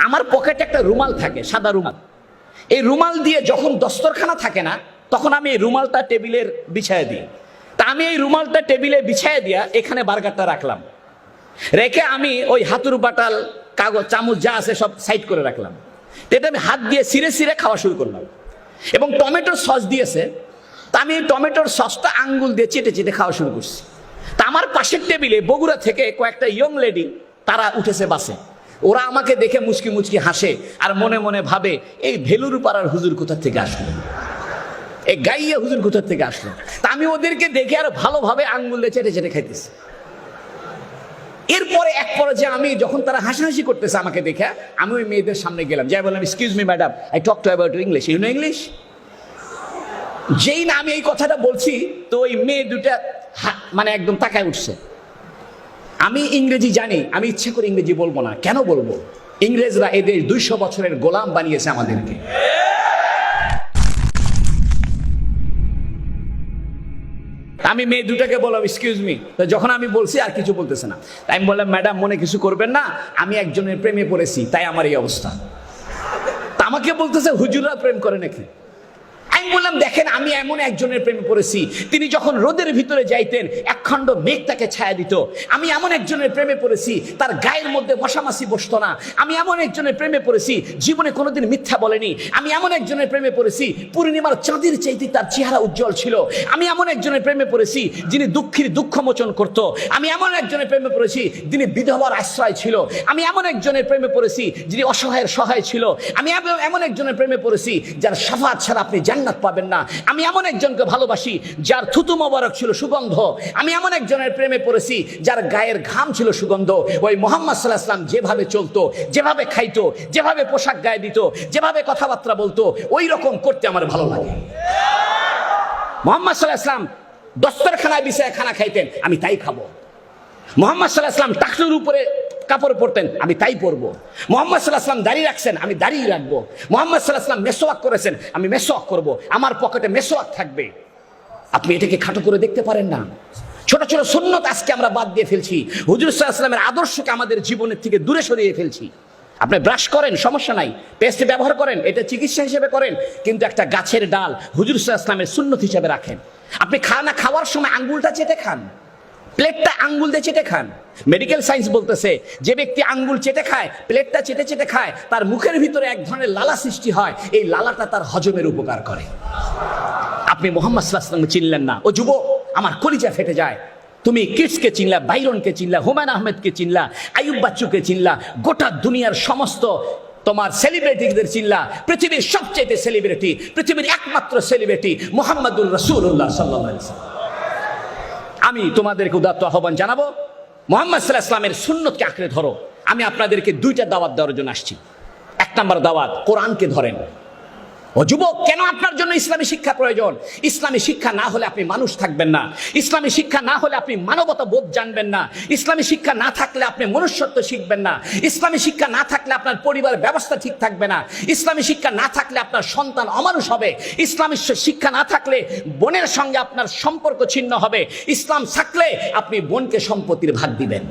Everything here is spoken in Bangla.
আমার পকেটে একটা রুমাল থাকে, সাদা রুমাল। এই রুমাল দিয়ে যখন দস্তরখানা থাকে না, তখন আমি এই রুমালটা টেবিলের বিছায় দিই। তা আমি এই রুমালটা টেবিলে বিছায় দিয়া এখানে বার্গারটা রাখলাম, রেখে আমি ওই হাতুর বাটাল কাগজ চামচ যা আছে সব সাইড করে রাখলাম। এটা আমি হাত দিয়ে সিরে সিরে খাওয়া শুরু করলাম। এবং টমেটোর সস দিয়েছে, তা আমি এই টমেটোর সসটা আঙ্গুল দিয়ে চেটে চেটে খাওয়া শুরু করছি। তা আমার পাশের টেবিলে বগুড়া থেকে কয়েকটা ইয়ং লেডি তারা উঠেছে বাসে। ওরা আমাকে দেখে মুচকি মুচকি হাসে আর মনে মনে ভাবে এই ভেলুর পাড়ার হুজুর কোথা থেকে আসলো, এই গাইয়া হুজুর কোথা থেকে আসলো। তা আমি ওদেরকে দেখে আর ভালোভাবে আঙ্গুল দিয়ে চেটে চেটে খাইতেছি। এরপরে এক পর্যায়ে আমি যখন তারা হাসাহাসি করতেছে আমাকে দেখে, আমি ওই মেয়েদের সামনে গেলাম, যাই বললাম, excuse me madam, I talk to about English, you know English. যেই না আমি এই কথাটা বলছি, তো ওই মেয়ে দুটা মানে একদম তাকায় উঠছে। আমি ইংরেজি জানি, আমি ইচ্ছে করে ইংরেজি বলবো না। কেন বলবো? ইংরেজরা এদের 200 বছরের গোলাম বানিয়েছে আমাদেরকে। আমি মেয়ে দুটাকে বললাম এক্সকিউজ মি। তো যখন আমি বলছি আর কিছু বলতেছে না, তাই আমি বললাম, ম্যাডাম মনে কিছু করবেন না, আমি একজনের প্রেমে পড়েছি, তাই আমার এই অবস্থা। তা আমাকে বলতেছে হুজুররা প্রেম করে নাকি? আমি বললাম, দেখেন আমি এমন একজনের প্রেমে পড়েছি, তিনি যখন রোদের ভিতরে যাইতেন একখণ্ড মেঘ তাকে ছায়া দিত। আমি এমন একজনের প্রেমে পড়েছি, তার গায়ের মধ্যে মশামাছি বসতো না। আমি এমন একজনের প্রেমে পড়েছি, জীবনে কোনোদিন মিথ্যা বলেনি। আমি এমন একজনের প্রেমে পড়েছি, পূর্ণিমার চাঁদের চাইতে তার চেহারা উজ্জ্বল ছিল। আমি এমন একজনের প্রেমে পড়েছি, যিনি দুঃখীর দুঃখ মোচন করত। আমি এমন একজনের প্রেমে পড়েছি, যিনি বিধবার আশ্রয় ছিল। আমি এমন একজনের প্রেমে পড়েছি, যিনি অসহায়ের সহায় ছিল। আমি এমন একজনের প্রেমে পড়েছি, যার শাফাত ছাড়া আপনি জান্নাত পাবেন না। আমি এমন একজনকে ভালোবাসি, যার থুতু মোবারক ছিল সুগন্ধ। আমি এমন একজনের প্রেমে পড়েছি, যার গায়ের ঘাম ছিল সুগন্ধ। ওই মুহাম্মদ সাল্লাল্লাহু আলাইহি ওয়াসাল্লাম যেভাবে চলতো, যেভাবে খাইতো, যেভাবে পোশাক গায়ে দিত, যেভাবে কথাবার্তা বলতো, ওই রকম করতে আমার ভালো লাগে। মুহাম্মদ সাল্লাল্লাহু আলাইহি ওয়াসাল্লাম দস্তরখানায় বিছায় খানা খাইতেন, আমি তাই খাবো। মুহাম্মদ সাল্লাল্লাহু আলাইহি ওয়াসাল্লাম টাকলুর উপরে কাপড় পরতেন, আমি তাই পরবো। মুহাম্মদ সাল্লাল্লাহু আলাইহি ওয়াসাল্লাম দাড়ি রাখছেন, আমি দাড়ি রাখবো। মুহাম্মদ সাল্লাল্লাহু আলাইহি ওয়াসাল্লাম মেসওয়াক করেছেন, আমি মেসওয়াক করব। আমার পকেটে মেসওয়াক থাকবে। আপনি এটাকে খাটো করে দেখতে পারেন না? ছোট ছোট সুন্নত আজকে আমরা বাদ দিয়ে ফেলছি, হুজুর সাল্লাল্লাহু আলাইহি ওয়াসাল্লামের আদর্শকে আমাদের জীবনের থেকে দূরে সরিয়ে ফেলছি। আপনি ব্রাশ করেন, সমস্যা নাই, পেস্ট ব্যবহার করেন, এটা চিকিৎসা হিসেবে করেন, কিন্তু একটা গাছের ডাল হুজুর সাল্লাল্লাহু আলাইহি ওয়াসাল্লামের সুন্নত হিসেবে রাখেন। আপনি খানা খাওয়ার সময় আঙ্গুলটা চেটে খান, প্লেটটা আঙ্গুল দিয়ে চেটে খান। মেডিকেল সায়েন্স বলতেছে, যে ব্যক্তি আঙ্গুল চেটে খায়, প্লেটটা চেটে চেটে খায়, তার মুখের ভিতরে এক ধরনের লালা সৃষ্টি হয়। এই লালাটা তার হজমের উপকার করে। আপনি মুহাম্মদ সাল্লাল্লাহু আলাইহি ওয়াসাল্লাম চিনলেন না। ও যুবক, আমার কলিজা ফেটে যায়। তুমি কিডসকে চিনলা, বাইরনকে চিনলা, হুমায়ুন আহমেদকে চিনলা, আইয়ুব বাচ্চুকে চিনলা, গোটা দুনিয়ার সমস্ত তোমার সেলিব্রিটিদের চিনলা। পৃথিবীর সবচেয়ে সেলিব্রিটি, পৃথিবীর একমাত্র সেলিব্রিটি মুহাম্মদুর রাসূলুল্লাহ সাল্লাল্লাহু আলাইহি ওয়াসাল্লাম। আমি তোমাদেরকে উদাত্ত আহ্বান জানাবো, মুহাম্মদ সাল্লাল্লাহু আলাইহি ওয়াসাল্লামের সুন্নতকে আঁকড়ে ধরো। আমি আপনাদেরকে 2টা দাওয়াত দেওয়ার জন্য আসছি। 1 নম্বর দাওয়াত, কোরআনকে ধরেন। ও যুবক, কেন আপনার জন্য ইসলামী শিক্ষা প্রয়োজন? ইসলামী শিক্ষা না হলে আপনি মানুষ থাকবেন না। ইসলামী শিক্ষা না হলে আপনি মানবতা বোধ জানবেন না। ইসলামী শিক্ষা না থাকলে আপনি মনুষ্যত্ব শিখবেন না। ইসলামী শিক্ষা না থাকলে আপনার পরিবারের ব্যবস্থা ঠিক থাকবে না। ইসলামী শিক্ষা না থাকলে আপনার সন্তান অমানুষ হবে। ইসলামী শিক্ষা না থাকলে বোনের সঙ্গে আপনার সম্পর্ক ছিন্ন হবে। ইসলাম থাকলে আপনি বোনকে সম্পত্তির ভাগ দিবেন।